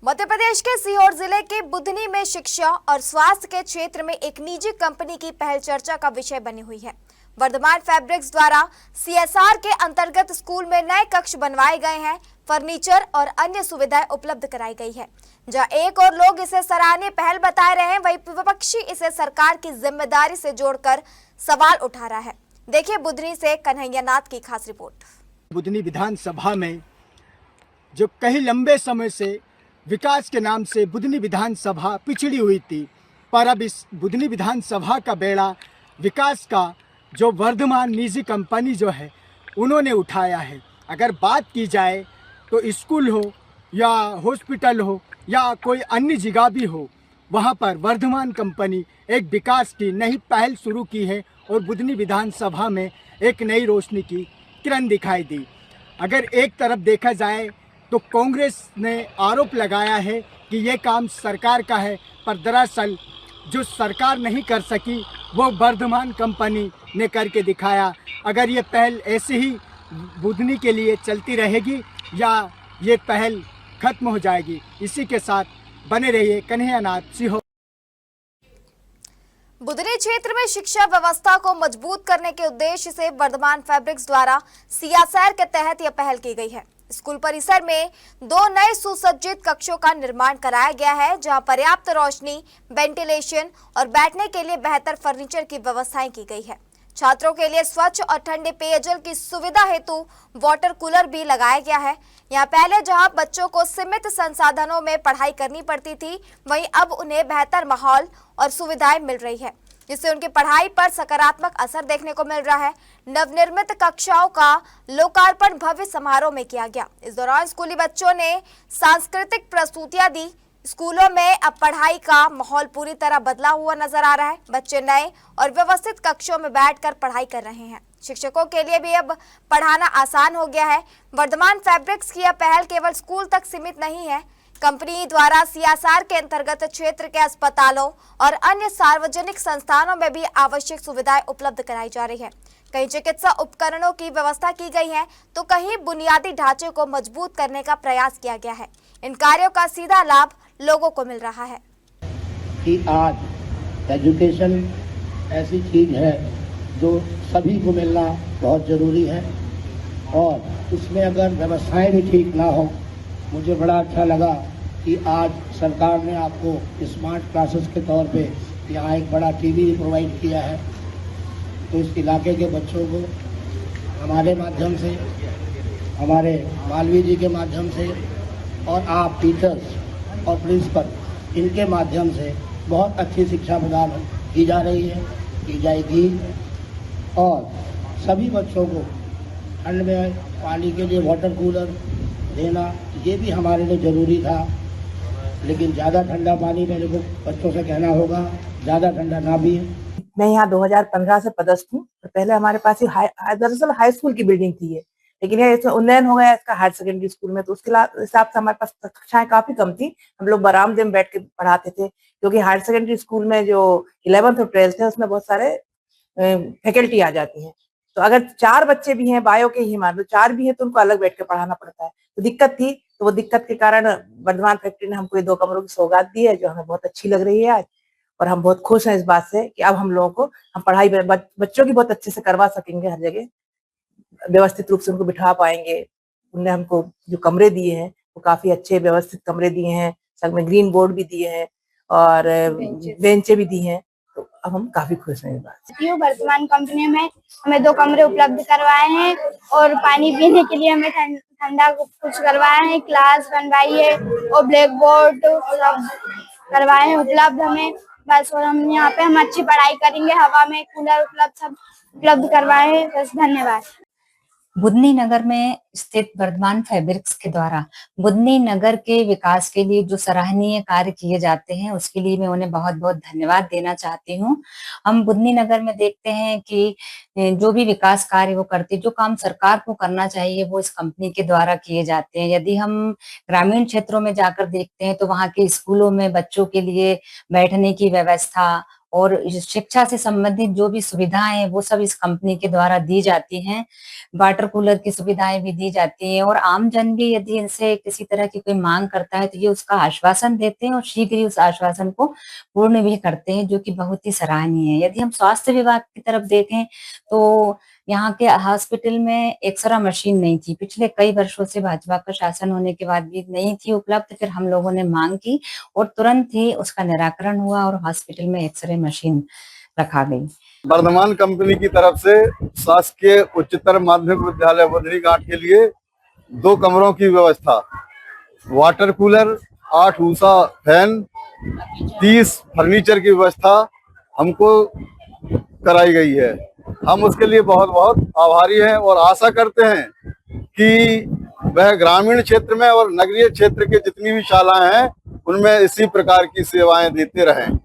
मध्य प्रदेश के सीहोर जिले के बुधनी में शिक्षा और स्वास्थ्य के क्षेत्र में एक निजी कंपनी की पहल चर्चा का विषय बनी हुई है। वर्धमान फैब्रिक्स द्वारा सीएसआर के अंतर्गत स्कूल में नए कक्ष बनवाए गए हैं, फर्नीचर और अन्य सुविधाएं उपलब्ध कराई गई है। जहां एक और लोग इसे सराहनीय पहल बता रहे हैं, वहीं विपक्षी इसे सरकार की जिम्मेदारी से जोड़कर सवाल उठा रहा है। देखिए बुधनी से कन्हैया नाथ की खास रिपोर्ट। बुधनी विधानसभा में जो कई लंबे समय से विकास के नाम से बुधनी विधानसभा पिछड़ी हुई थी, पर अब इस बुधनी विधानसभा का बेड़ा विकास का जो वर्धमान निजी कंपनी जो है उन्होंने उठाया है। अगर बात की जाए तो स्कूल हो या हॉस्पिटल हो या कोई अन्य जगह भी हो, वहाँ पर वर्धमान कंपनी एक विकास की नई पहल शुरू की है और बुधनी विधानसभा में एक नई रोशनी की किरण दिखाई दी। अगर एक तरफ देखा जाए तो कांग्रेस ने आरोप लगाया है कि ये काम सरकार का है, पर दरअसल जो सरकार नहीं कर सकी वो वर्धमान कंपनी ने करके दिखाया। अगर ये पहल ऐसे ही बुधनी के लिए चलती रहेगी या ये पहल खत्म हो जाएगी, इसी के साथ बने रहिए कन्हैया नाथ सीहोर। बुधनी क्षेत्र में शिक्षा व्यवस्था को मजबूत करने के उद्देश्य से वर्धमान फैब्रिक्स द्वारा सीएसआर के तहत यह पहल की गई है। स्कूल परिसर में 2 नए सुसज्जित कक्षों का निर्माण कराया गया है, जहां पर्याप्त रोशनी, वेंटिलेशन और बैठने के लिए बेहतर फर्नीचर की व्यवस्थाएं की गई है। छात्रों के लिए स्वच्छ और ठंडे पेयजल की सुविधा हेतु वाटर कूलर भी लगाया गया है। यहाँ पहले जहां बच्चों को सीमित संसाधनों में पढ़ाई करनी पड़ती थी, वहीं अब उन्हें बेहतर माहौल और सुविधाएं मिल रही है, जिससे उनकी पढ़ाई पर सकारात्मक असर देखने को मिल रहा है। नवनिर्मित कक्षाओं का लोकार्पण भव्य समारोह में किया गया। इस दौरान स्कूली बच्चों ने सांस्कृतिक प्रस्तुतियां दी। स्कूलों में अब पढ़ाई का माहौल पूरी तरह बदला हुआ नजर आ रहा है। बच्चे नए और व्यवस्थित कक्षों में बैठकर पढ़ाई कर रहे हैं। शिक्षकों के लिए भी अब पढ़ाना आसान हो गया है। वर्धमान फैब्रिक्स की यह पहल केवल स्कूल तक सीमित नहीं है। कंपनी द्वारा सीएसआर के अंतर्गत क्षेत्र के अस्पतालों और अन्य सार्वजनिक संस्थानों में भी आवश्यक सुविधाएं उपलब्ध कराई जा रही है। कहीं चिकित्सा उपकरणों की व्यवस्था की गई है, तो कहीं बुनियादी ढांचे को मजबूत करने का प्रयास किया गया है। इन कार्यों का सीधा लाभ लोगों को मिल रहा है कि आज एजुकेशन ऐसी चीज है जो सभी को मिलना बहुत जरूरी है, और उसमें अगर व्यवस्थाएं भी ठीक ना हो, मुझे बड़ा अच्छा लगा कि आज सरकार ने आपको स्मार्ट क्लासेस के तौर पे यहाँ एक बड़ा टीवी भी प्रोवाइड किया है। तो इस इलाके के बच्चों को हमारे माध्यम से, हमारे मालवीय जी के माध्यम से और आप टीचर्स और प्रिंसिपल, इनके माध्यम से बहुत अच्छी शिक्षा प्रदान की जा रही है, की जाएगी। और सभी बच्चों को ठंड में पानी के लिए वाटर कूलर देना, ये भी हमारे लिए ज़रूरी था। लेकिन ज़्यादा ठंडा पानी मेरे को बच्चों से कहना होगा, ज़्यादा ठंडा ना भी है। मैं यहाँ 2015 से पदस्थ हूँ। तो पहले हमारे पास ही दरअसल हाई स्कूल की बिल्डिंग थी ये, लेकिन ये इसमें उन्नयन हो गया इसका हायर सेकेंडरी स्कूल में। तो उसके हिसाब से हमारे पास कक्षाएं काफी कम थी। हम लोग बरामदे में बैठ के पढ़ाते थे, क्योंकि हायर सेकेंडरी स्कूल में जो 11th और 12th है उसमें बहुत सारे फैकल्टी आ जाती है। तो अगर 4 बच्चे भी हैं, बायो के ही मान लो 4 भी है, तो उनको अलग बैठ के पढ़ाना पड़ता है। तो दिक्कत थी, तो वो दिक्कत के कारण वर्धमान फैक्ट्री ने हमको ये 2 कमरों की सौगात दी है, जो हमें बहुत अच्छी लग रही है आज। और हम बहुत खुश हैं इस बात से कि अब हम लोगों को हम पढ़ाई बच्चों की बहुत अच्छे से करवा सकेंगे। हर जगह व्यवस्थित रूप से उनको बिठा पाएंगे। उनने हमको जो कमरे दिए हैं वो काफी अच्छे व्यवस्थित कमरे दिए हैं, संग में ग्रीन बोर्ड भी दिए हैं और बेंचें भी दी हैं। तो अब हम काफी खुश हैं इस बात से। वर्तमान कंपनी में हमें 2 कमरे उपलब्ध करवाए हैं और पानी पीने के लिए हमें ठंडा कुछ करवाया है, क्लास बनवाई है और ब्लैक बोर्ड सब करवाए हैं उपलब्ध हमें। बस, और हम यहाँ पे हम अच्छी पढ़ाई करेंगे। हवा में कूलर उपलब्ध सब उपलब्ध करवाए हैं। बस, धन्यवाद। बुधनी नगर में स्थित वर्धमान फैब्रिक्स के द्वारा बुधनी नगर के विकास के लिए जो सराहनीय कार्य किए जाते हैं, उसके लिए मैं उन्हें बहुत बहुत धन्यवाद देना चाहती हूँ। हम बुधनी नगर में देखते हैं कि जो भी विकास कार्य वो करती, जो काम सरकार को करना चाहिए वो इस कंपनी के द्वारा किए जाते हैं। यदि हम ग्रामीण क्षेत्रों में जाकर देखते हैं तो वहाँ के स्कूलों में बच्चों के लिए बैठने की व्यवस्था और इस शिक्षा से संबंधित जो भी सुविधाएं हैं वो सब इस कंपनी के द्वारा दी जाती हैं। वाटर कूलर की सुविधाएं भी दी जाती हैं और आमजन भी यदि इनसे किसी तरह की कोई मांग करता है तो ये उसका आश्वासन देते हैं और शीघ्र ही उस आश्वासन को पूर्ण भी करते हैं, जो कि बहुत ही सराहनीय है। यदि हम स्वास्थ्य विभाग की तरफ देखें तो यहाँ के हॉस्पिटल में एक्सरा मशीन नहीं थी। पिछले कई वर्षों से भाजपा का शासन होने के बाद भी नहीं थी उपलब्ध। फिर हम लोगों ने मांग की और तुरंत ही उसका निराकरण हुआ और हॉस्पिटल में एक्सरे मशीन रखा गई। वर्धमान कंपनी की तरफ से शासकीय उच्चतर माध्यमिक विद्यालय बुधनी घाट के लिए 2 कमरों की व्यवस्था, water cooler, 8 Usha fan, 30 furniture की व्यवस्था हमको कराई गई है। हम उसके लिए बहुत बहुत आभारी हैं और आशा करते हैं कि वह ग्रामीण क्षेत्र में और नगरीय क्षेत्र के जितनी भी शालाएं हैं उनमें इसी प्रकार की सेवाएं देते रहें।